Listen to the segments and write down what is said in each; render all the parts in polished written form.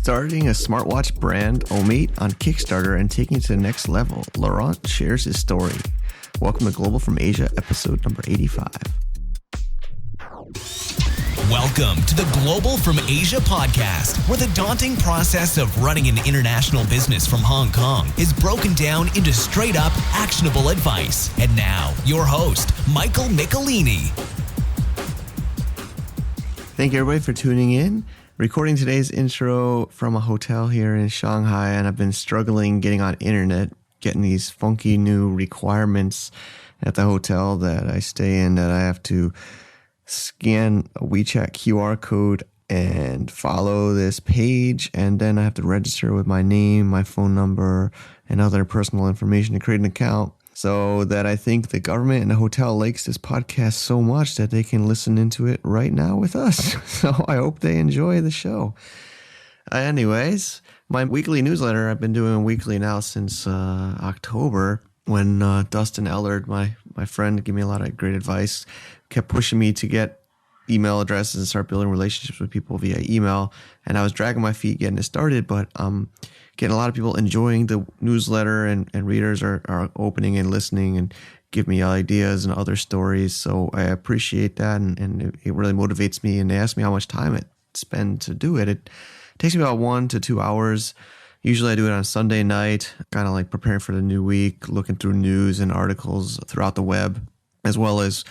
Starting a smartwatch brand, Omate, on Kickstarter and taking it to the next level, Laurent shares his story. Welcome to Global from Asia, episode number 85. Welcome to the Global from Asia podcast, where the daunting process of running an international business from Hong Kong is broken down into straight-up, actionable advice. And now, your host, Michael Michelini. Thank you, everybody, for tuning in. Recording today's intro from a hotel here in Shanghai, and I've been struggling getting on internet, getting these funky new requirements at the hotel that I stay in, that I have to scan a WeChat QR code and follow this page, and then I have to register with my name, my phone number, and other personal information to create an account, so that I think the government and the hotel likes this podcast so much that they can listen into it right now with us. So I hope they enjoy the show. Anyways, my weekly newsletter, I've been doing weekly now since October, when Dustin Ellard, my friend, gave me a lot of great advice, kept pushing me to get email addresses and start building relationships with people via email. And I was dragging my feet getting it started, but getting a lot of people enjoying the newsletter, and readers are opening and listening and give me ideas and other stories. So I appreciate that, and it really motivates me. And they ask me how much time it spend to do it. It takes me about 1 to 2 hours. Usually I do it on Sunday night, kind of like preparing for the new week, looking through news and articles throughout the web, as well as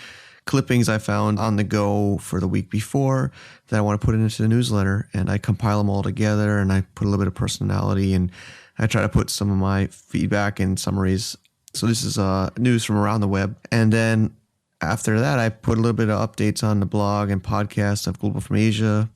clippings I found on the go for the week before that I want to put into the newsletter, and I compile them all together, and I put a little bit of personality, and I try to put some of my feedback and summaries. So this is news from around the web. And then after that, I put a little bit of updates on the blog and podcast of Global from Asia,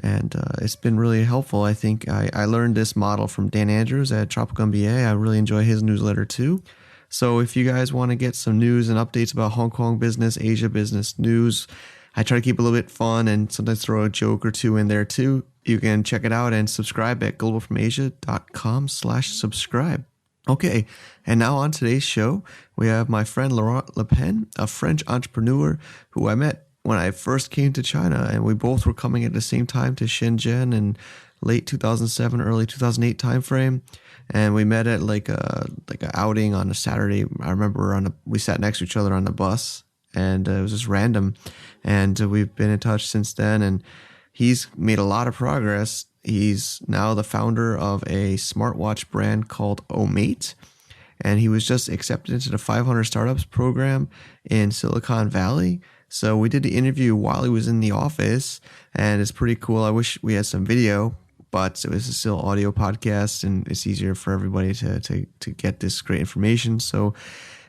and it's been really helpful. I think I learned this model from Dan Andrews at Tropical MBA. I really enjoy his newsletter too. So if you guys want to get some news and updates about Hong Kong business, Asia business news, I try to keep it a little bit fun and sometimes throw a joke or two in there too. You can check it out and subscribe at globalfromasia.com/subscribe. Okay, and now on today's show, we have my friend Laurent Le Pen, a French entrepreneur who I met when I first came to China, and we both were coming at the same time to Shenzhen in late 2007, early 2008 timeframe. And we met at like a outing on a Saturday. I remember we sat next to each other on the bus, and it was just random. And we've been in touch since then, and he's made a lot of progress. He's now the founder of a smartwatch brand called Omate, and he was just accepted into the 500 Startups program in Silicon Valley. So we did the interview while he was in the office, and it's pretty cool. I wish we had some video, but it was still audio podcast, and it's easier for everybody to get this great information. So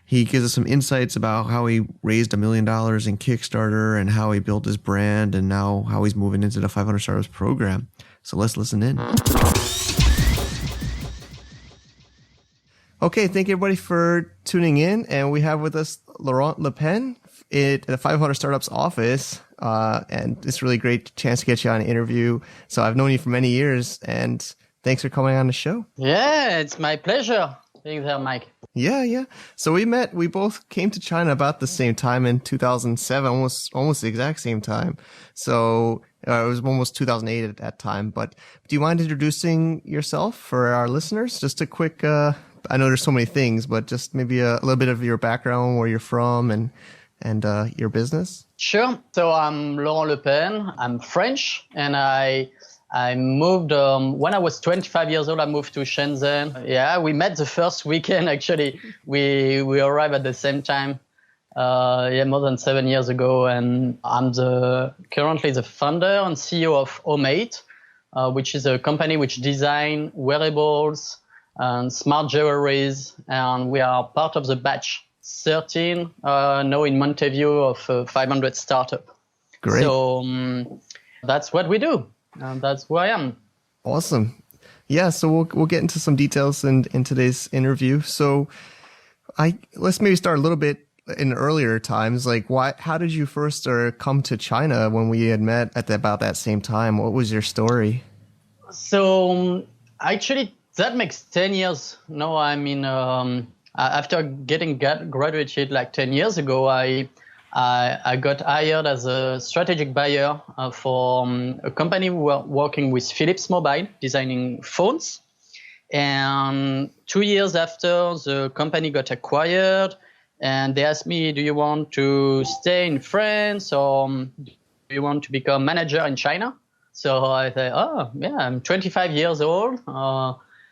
he gives us some insights about how he raised $1 million in Kickstarter, and how he built his brand, and now how he's moving into the 500 Startups program. So let's listen in. Okay, thank you everybody for tuning in, and we have with us Laurent Le Pen at the 500 Startups office. And it's really great chance to get you on an interview. So I've known you for many years, and thanks for coming on the show. Yeah, it's my pleasure being there, Mike. Yeah. So we both came to China about the same time in 2007, almost the exact same time. So it was almost 2008 at that time. But do you mind introducing yourself for our listeners? Just a quick, I know there's so many things, but just maybe a little bit of your background, where you're from, and your business? Sure. So I'm Laurent Le Pen. I'm French, and I moved when I was 25 years old. I moved to Shenzhen. Yeah, we met the first weekend. Actually, we arrived at the same time. More than 7 years ago, and I'm currently the founder and CEO of Omate, which is a company which design wearables and smart jewelries, and we are part of the batch 13 now in Montevideo of 500 startup. Great. So that's what we do, and that's who I am. Awesome. Yeah, so we'll get into some details in today's interview. So let's maybe start a little bit in earlier times. Like, how did you first come to China when we had met at about that same time? What was your story? So actually, that makes 10 years. No, I mean, after getting graduated like 10 years ago, I I got hired as a strategic buyer for a company who were working with Philips Mobile, designing phones. And 2 years after, the company got acquired, and they asked me, do you want to stay in France or do you want to become manager in China? So I said, oh, yeah, I'm 25 years old.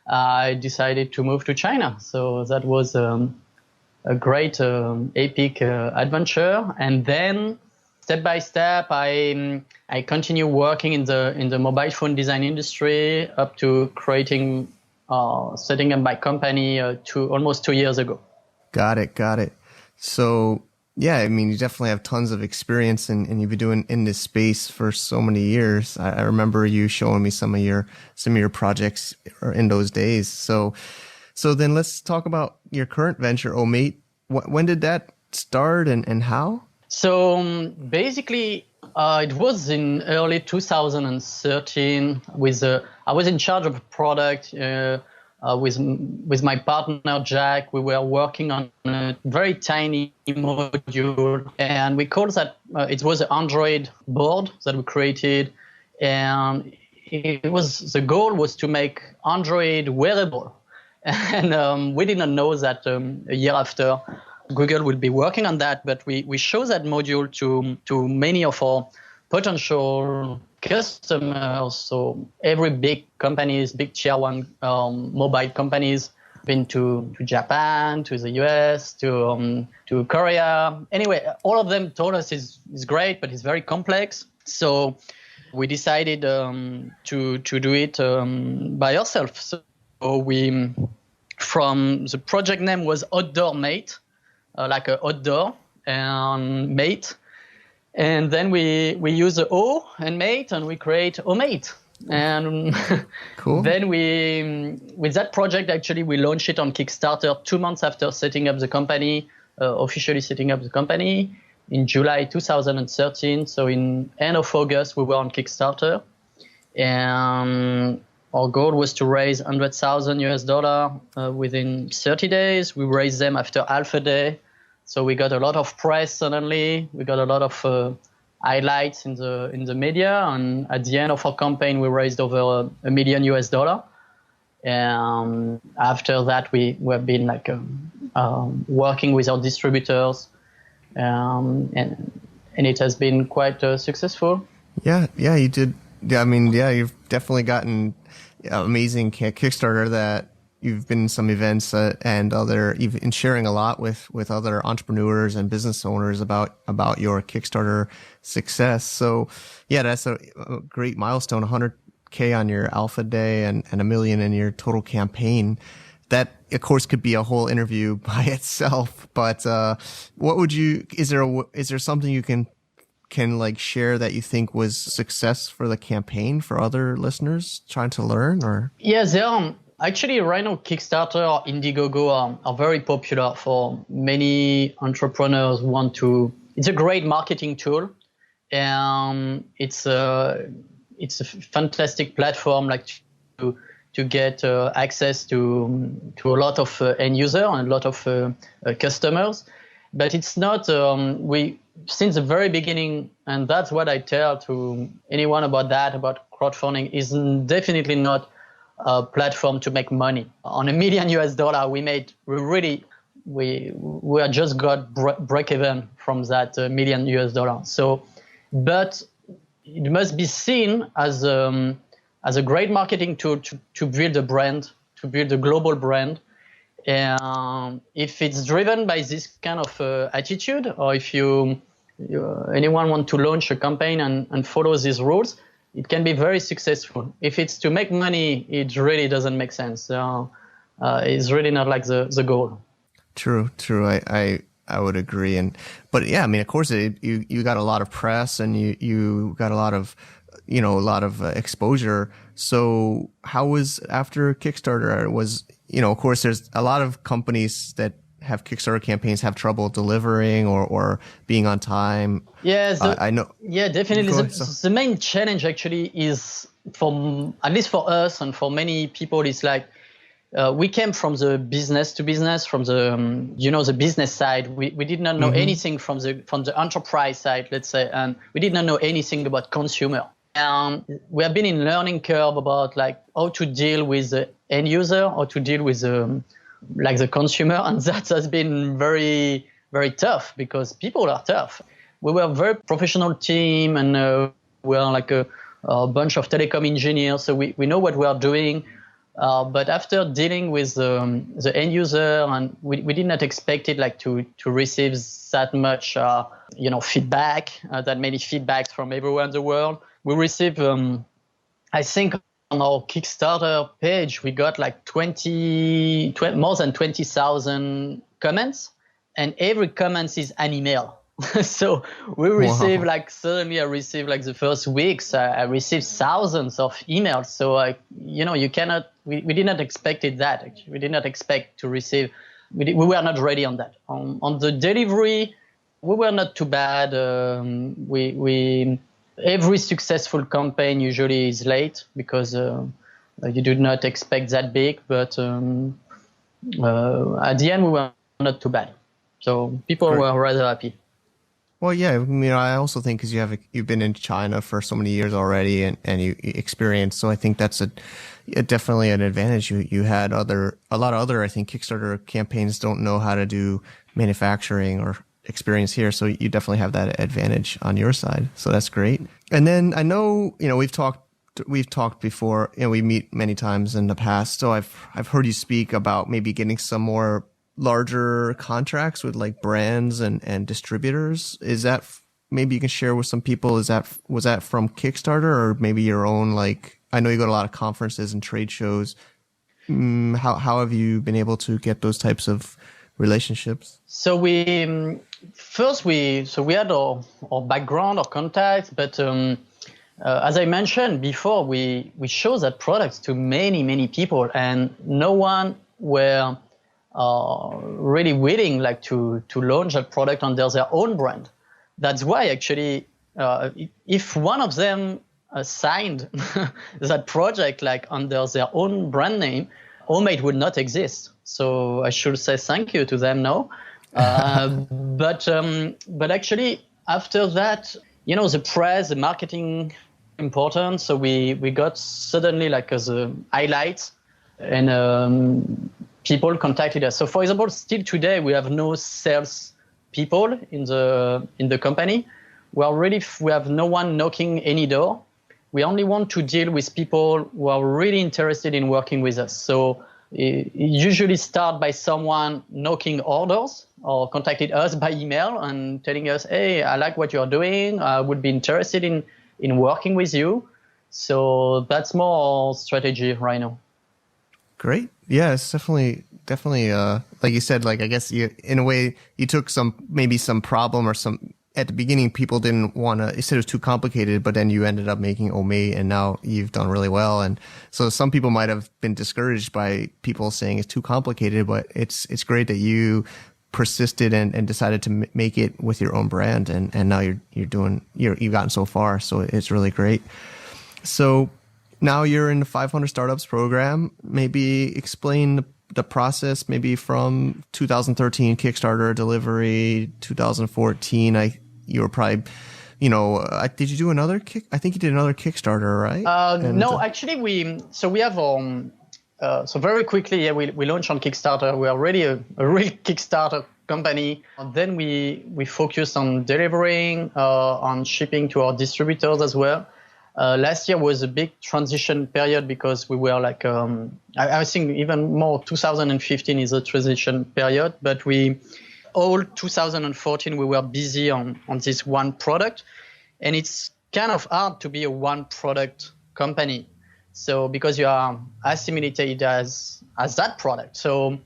I decided to move to China. So that was a great, epic adventure. And then step by step, I continue working in the mobile phone design industry up to creating, setting up my company almost 2 years ago. Got it. So, yeah, I mean, you definitely have tons of experience and you've been doing in this space for so many years. I remember you showing me some of your projects in those days. So then let's talk about your current venture, Omate. When did that start and how? So basically, it was in early 2013. I was in charge of a product with my partner Jack. We were working on a very tiny module, and we called that. It was an Android board that we created, and the goal was to make Android wearable. And we didn't know that a year after, Google would be working on that, but we show that module to many of our potential customers. So every big companies, big tier one mobile companies, been to Japan, to the US, to Korea. Anyway, all of them told us is great, but it's very complex. So we decided to do it by ourselves. So from the project name was Outdoor Mate, like a outdoor and mate. And then we use the O and mate, and we create Omate. And cool. Then with that project, actually, we launched it on Kickstarter 2 months after setting up the company, officially setting up the company in July 2013. So in end of August, we were on Kickstarter. And our goal was to raise $100,000 within 30 days. We raised them after half a day. So we got a lot of press suddenly. We got a lot of highlights in the media. And at the end of our campaign, we raised over $1 million. And after that, we have been working with our distributors, and it has been quite successful. Yeah, you did. Yeah, I mean, yeah, you've definitely gotten amazing Kickstarter that. You've been in some events you've been sharing a lot with other entrepreneurs and business owners about your Kickstarter success. So yeah, that's a great milestone, 100K on your alpha day and $1 million in your total campaign. That of course could be a whole interview by itself, but is there something you can like share that you think was success for the campaign for other listeners trying to learn? Or yeah, actually, right now, Kickstarter or Indiegogo are very popular for many entrepreneurs who want to. It's a great marketing tool, and it's a fantastic platform, like to get access to a lot of end user and a lot of customers. But it's not. Since the very beginning, and that's what I tell to anyone about crowdfunding, is definitely not a platform to make money. On $1 million, we just got break even from that $1 million. So, but it must be seen as a great marketing tool to build a brand, to build a global brand. And if it's driven by this kind of attitude, or if anyone want to launch a campaign and follow these rules, it can be very successful. If it's to make money, it really doesn't make sense. So it's really not like the goal. True. I would agree. But yeah, I mean, of course, you got a lot of press and you got a lot of exposure. So how was after Kickstarter? Of course, there's a lot of companies that have Kickstarter campaigns have trouble delivering or being on time. Yeah, I know. Yeah, definitely. The main challenge actually is, at least for us and for many people, is like we came from the business to business, from the the business side. We did not know anything from the enterprise side, let's say, and we did not know anything about consumer. We have been in learning curve about like how to deal with the end user, how to deal with the consumer, and that has been very, very tough because people are tough. We were a very professional team, and we are like a bunch of telecom engineers, so we know what we are doing. But after dealing with the end user, and we did not expect it like to receive that much feedback, that many feedbacks from everywhere in the world. We received, I think, on our Kickstarter page, we got like more than 20,000 comments, and every comment is an email. So we received suddenly I received like the first weeks, I received thousands of emails. So you cannot, we did not expect it that. Actually. We did not expect to receive, we were not ready on that. On the delivery, we were not too bad. Every successful campaign usually is late because you do not expect that big. But at the end, we were not too bad. So people were rather happy. Well, yeah, I mean, I also think because you've been in China for so many years already and you experienced, so I think that's definitely an advantage. You had a lot of other, I think, Kickstarter campaigns don't know how to do manufacturing or experience here, so you definitely have that advantage on your side. So that's great. And then I know, we've talked before, we meet many times in the past, so I've heard you speak about maybe getting some more larger contracts with like brands and distributors. Is that, maybe you can share with some people, was that from Kickstarter or maybe your own, like, I know you go to a lot of conferences and trade shows. How have you been able to get those types of relationships? So we had our background, our contacts, but as I mentioned before, we show that products to many people, and no one were really willing like to launch a product under their own brand. That's why actually, if one of them signed that project like under their own brand name, Omate would not exist. So I should say thank you to them now. But actually after that, the press, the marketing important. So we got suddenly like as a highlight, and people contacted us. So for example, still today, we have no sales people in the company. We have no one knocking any door. We only want to deal with people who are really interested in working with us. So it usually start by someone knocking orders or contacted us by email and telling us, hey, I like what you're doing. I would be interested in working with you. So that's more our strategy right now. Great. Yeah, it's definitely, like you said, like, I guess in a way you took maybe some problem or some, at the beginning, people didn't want to, it said it was too complicated, but then you ended up making Omate and now you've done really well. And so some people might have been discouraged by people saying it's too complicated, but it's great that you persisted and decided to make it with your own brand. And now you've gotten so far. So it's really great. So now you're in the 500 Startups program. Maybe explain the process, maybe from 2013 Kickstarter delivery, 2014. You were probably, did you do another I think you did another Kickstarter, right? No, actually we have, so very quickly, we launched on Kickstarter. We are already a real Kickstarter company. And then we focused on delivering, on shipping to our distributors as well. Last year was a big transition period because we were like, I think even more 2015 is a transition period, but all 2014 we were busy on this one product, and it's kind of hard to be a one product company. So because you are assimilated as that product. So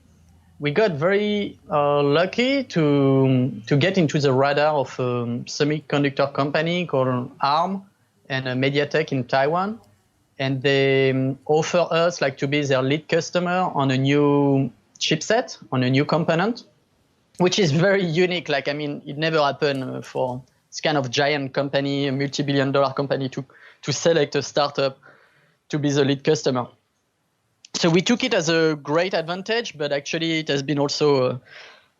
we got very lucky to get into the radar of a semiconductor company called ARM and MediaTek in Taiwan. And they offer us like to be their lead customer on a new chipset, on a new component, which is very unique. Like, I mean, it never happened for this kind of giant company, a multi-billion-dollar company to select a startup to be the lead customer. So we took it as a great advantage, but actually it has been also,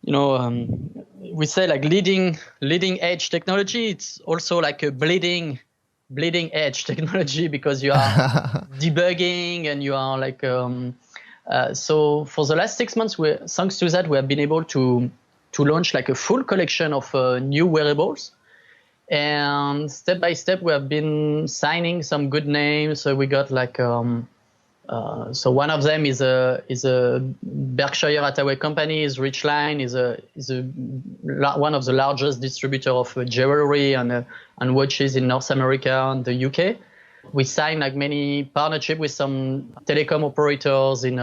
we say like leading edge technology. It's also like a bleeding edge technology because you are debugging and you are like. So for the last 6 months, thanks to that, we have been able to launch like a full collection of new wearables. And step by step, we have been signing some good names. So we got like, so one of them is a Berkshire Hathaway company. Is Richline is one of the largest distributor of jewelry and watches in North America and the UK. We signed like many partnership with some telecom operators in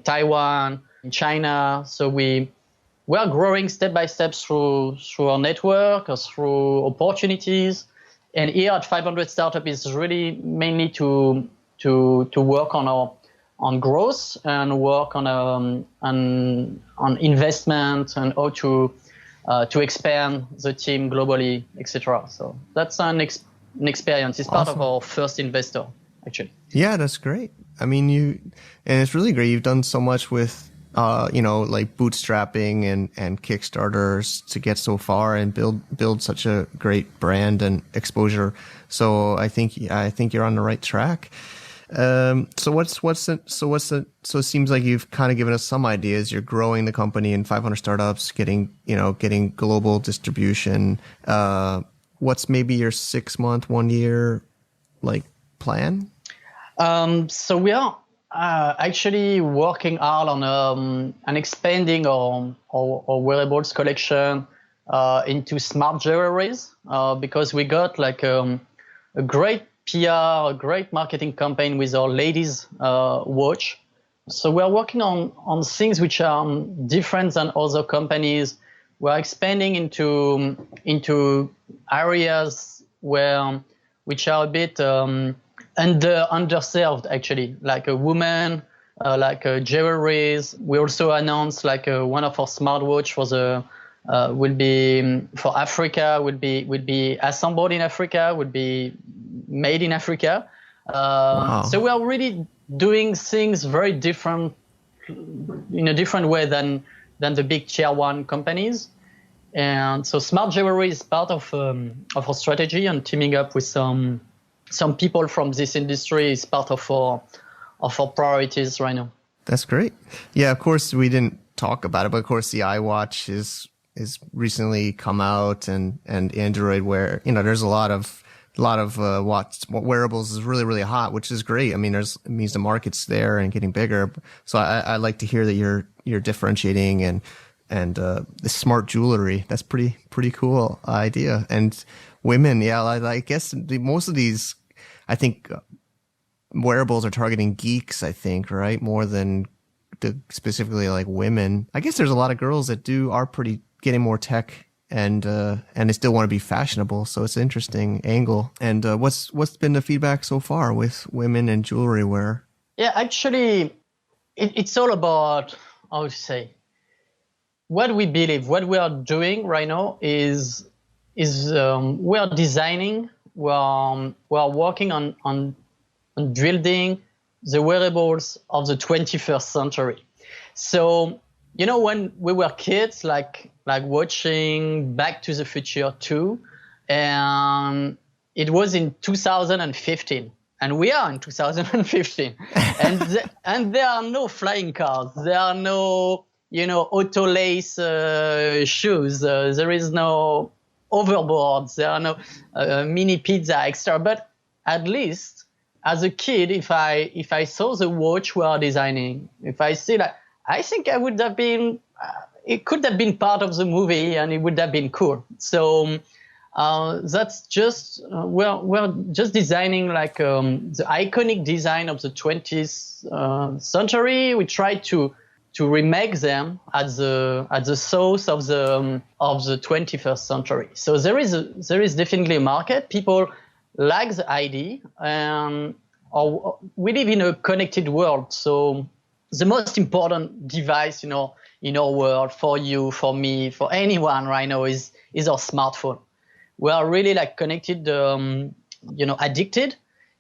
Taiwan, in China. So we are growing step by step through our network or through opportunities. And here at 500 Startup is really mainly to work on growth and work on investment and how to expand the team globally, etc. So that's an experience. It's part of our first investor, actually. Yeah, that's great. I mean, and it's really great. You've done so much with like bootstrapping and Kickstarters to get so far and build such a great brand and exposure. So I think you're on the right track. So it seems like you've kind of given us some ideas. You're growing the company in 500 startups, getting global distribution. What's maybe your 6 month, 1 year like plan? So we are actually working hard on expanding our wearables collection into smart jewelries because we got like a great PR, a great marketing campaign with our ladies watch. So we are working on things which are different than other companies. We're expanding into areas which are a bit underserved, actually, like a woman, like jewelries. We also announced like one of our smartwatch will be for Africa, will be assembled in Africa, would be made in Africa. Wow. So we are really doing things very different, in a different way than the big tier one companies. And so smart jewelry is part of our strategy, and teaming up with some people from this industry is part of our priorities right now. That's great. Yeah, of course we didn't talk about it, but of course the Iwatch is recently come out, and Android Wear. There's a lot of wearables is really, really hot, which is great. I mean, it means the market's there and getting bigger. So I like to hear that you're differentiating and the smart jewelry. That's pretty cool idea. And women, yeah, I guess most of these, I think, wearables are targeting geeks, I think, right? More than specifically like women. I guess there's a lot of girls that are pretty getting more tech and they still want to be fashionable. So it's an interesting angle. And what's been the feedback so far with women and jewelry wear? Yeah, actually, it's all about, I would say, what we believe. What we are doing right now is we are designing. We are working on building the wearables of the 21st century. So, when we were kids, like watching Back to the Future 2, and it was in 2015, and we are in 2015, and there are no flying cars, there are no auto lace shoes, there is no overboards, there are no mini pizza extra. But at least as a kid, if I saw the watch we are designing, if I see that, I think I would have been, it could have been part of the movie and it would have been cool. So that's just, we're just designing like the iconic design of the 20th century. We try to remake them at the source of the 21st century. So there is definitely a market. People like the idea, or we live in a connected world. So the most important device, in our world, for you, for me, for anyone right now is our smartphone. We are really like connected, addicted,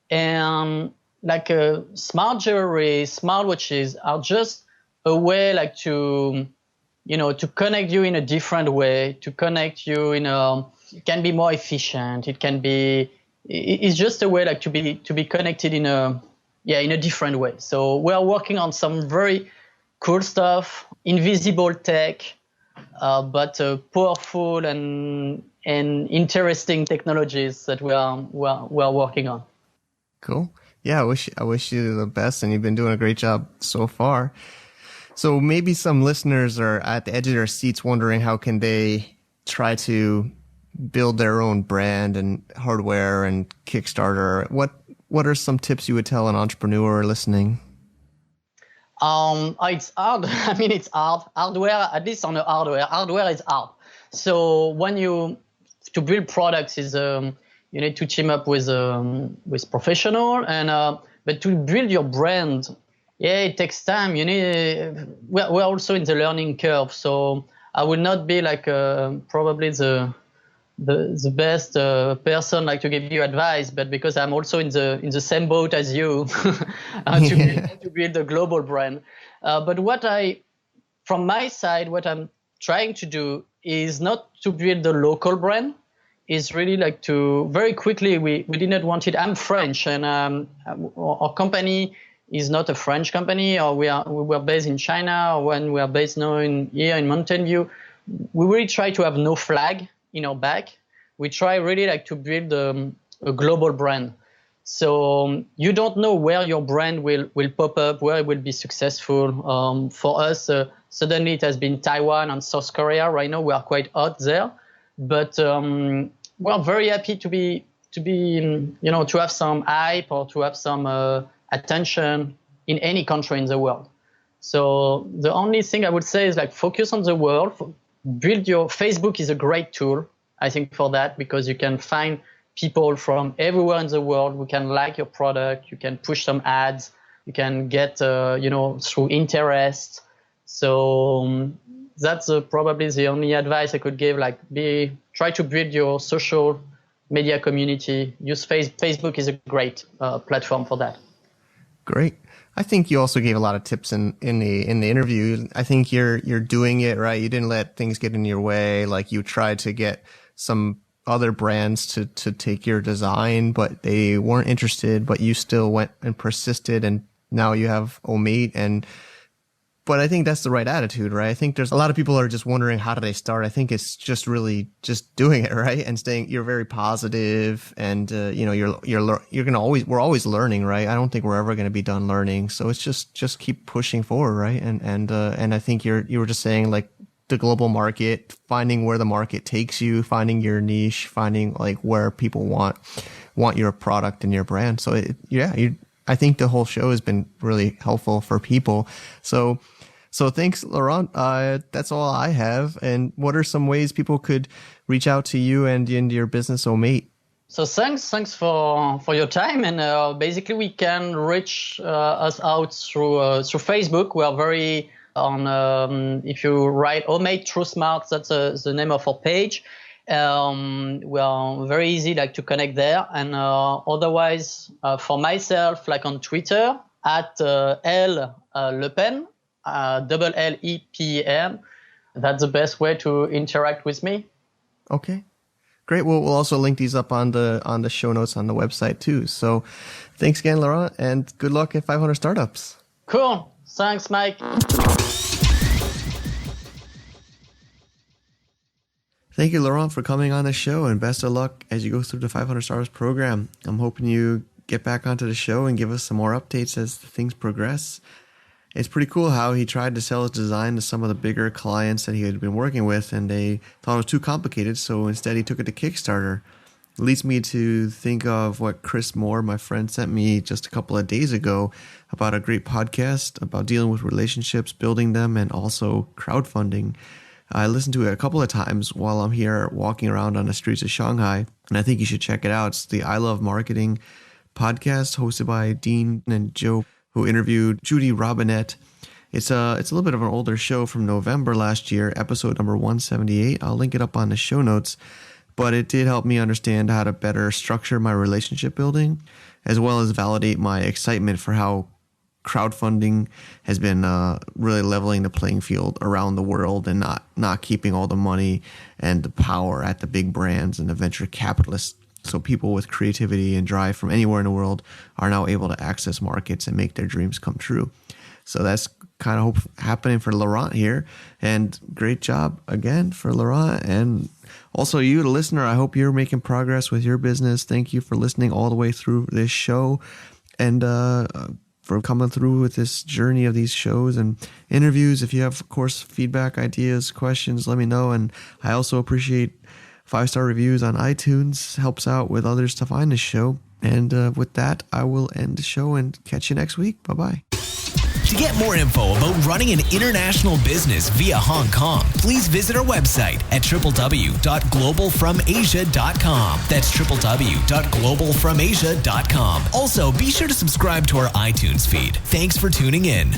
and like smart jewelry, smartwatches are just a way like to, to connect you in a different way, to connect you it can be more efficient. It's just a way like to be connected in a different way. So we are working on some very cool stuff, invisible tech, but powerful and interesting technologies that we are working on. Cool. Yeah, I wish you the best, and you've been doing a great job so far. So maybe some listeners are at the edge of their seats wondering how can they try to build their own brand and hardware and Kickstarter. What are some tips you would tell an entrepreneur listening? It's hard. I mean, it's hard. Hardware, at least on the hardware is hard. So to build products is you need to team up with professional, and but to build your brand, it takes time. We're also in the learning curve, so I will not be like probably the best person like to give you advice, but because I'm also in the same boat as you to build a global brand. But from my side, what I'm trying to do is not to build the local brand. Is really like to very quickly. We didn't want it. I'm French, and our company is not a French company, or we were based in China, or when we are based now here in Mountain View. We really try to have no flag in our back. We try really like to build a global brand. So you don't know where your brand will pop up, where it will be successful. For us, suddenly it has been Taiwan and South Korea. Right now we are quite hot there, but we're very happy to have some hype or to have some attention in any country in the world. So the only thing I would say is like focus on the world. Build your Facebook is a great tool, I think, for that, because you can find people from everywhere in the world who can like your product. You can push some ads. You can get, through interest. So that's probably the only advice I could give. Like, try to build your social media community. Use Facebook is a great platform for that. Great. I think you also gave a lot of tips in the interview. I think you're doing it right. You didn't let things get in your way. Like, you tried to get some other brands to take your design, but they weren't interested, but you still went and persisted, and now you have Omate. But I think that's the right attitude, right? I think there's a lot of people are just wondering, how do they start? I think it's just really just doing it, right? And you're very positive, and we're always learning, right? I don't think we're ever going to be done learning. So it's just keep pushing forward, right? And I think you were just saying, like, the global market, finding where the market takes you, finding your niche, finding like where people want your product and your brand. So I think the whole show has been really helpful for people. So thanks, Laurent. That's all I have. And what are some ways people could reach out to you and into your business, Omate? So thanks for your time. And basically we can reach us out through Facebook. We are very if you write Omate True Smart, that's the name of our page. We are very easy like to connect there. And otherwise, for myself, like on Twitter at L Le Pen, LLEPEN. That's the best way to interact with me. Okay, great. Well, we'll also link these up on the show notes on the website too. So thanks again, Laurent, and good luck at 500 Startups. Cool. Thanks, Mike. Thank you, Laurent, for coming on the show, and best of luck as you go through the 500 Startups program. I'm hoping you get back onto the show and give us some more updates as things progress. It's pretty cool how he tried to sell his design to some of the bigger clients that he had been working with, and they thought it was too complicated, so instead he took it to Kickstarter. It leads me to think of what Chris Moore, my friend, sent me just a couple of days ago about a great podcast about dealing with relationships, building them, and also crowdfunding. I listened to it a couple of times while I'm here walking around on the streets of Shanghai, and I think you should check it out. It's the I Love Marketing podcast hosted by Dean and Joe, who interviewed Judy Robinette. It's a little bit of an older show from November last year, episode number 178. I'll link it up on the show notes, but it did help me understand how to better structure my relationship building. as well as validate my excitement for how crowdfunding has been really leveling the playing field around the world and not keeping all the money and the power at the big brands and the venture capitalists. So people with creativity and drive from anywhere in the world are now able to access markets and make their dreams come true. So that's kind of happening for Laurent here. And great job again for Laurent. And also you, the listener, I hope you're making progress with your business. Thank you for listening all the way through this show and for coming through with this journey of these shows and interviews. If you have, of course, feedback, ideas, questions, let me know. And I also appreciate 5-star reviews on iTunes. Helps out with others to find the show. And with that, I will end the show and catch you next week. Bye-bye. To get more info about running an international business via Hong Kong, please visit our website at www.globalfromasia.com. That's www.globalfromasia.com. Also, be sure to subscribe to our iTunes feed. Thanks for tuning in.